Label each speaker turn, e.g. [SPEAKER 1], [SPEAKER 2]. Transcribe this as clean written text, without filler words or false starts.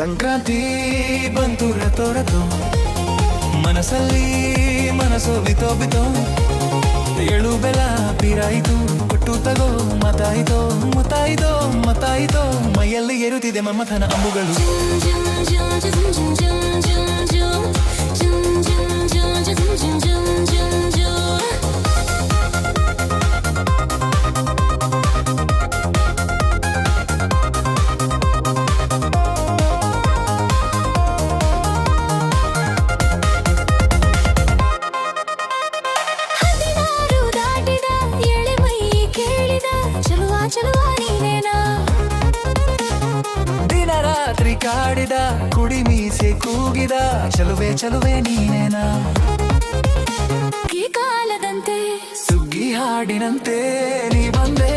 [SPEAKER 1] ಸಂಕ್ರಾಂತಿ ಬಂತು ರತೋ ರತೋ, ಮನಸ್ಸಲ್ಲಿ ಮನಸ್ಸು ಬಿತೋ ಬಿತೋ, ಎಳು ಬೆಲ ಪೀರಾಯಿತು, ಕೊಟ್ಟು ತಗೋ ಮತಾಯಿತೋ ಮತಾಯಿತೋ ಮತಾಯಿತೋ, ಮೈಯಲ್ಲಿ ಏರುತ್ತಿದೆ ಮನ್ಮಥನ ಅಂಬುಗಳು. ದಿನ ರಾತ್ರಿ ಕಾಡಿದ ಕುಡಿ ಮೀಸೆ ಕೂಗಿದ ಚಲುವೆ ಚಲುವೆ ನೀನೇನಾ, ಈ ಕಾಲದಂತೆ ಸುಗ್ಗಿ ಹಾಡಿನಂತೆ ನೀ ಬಂದೆ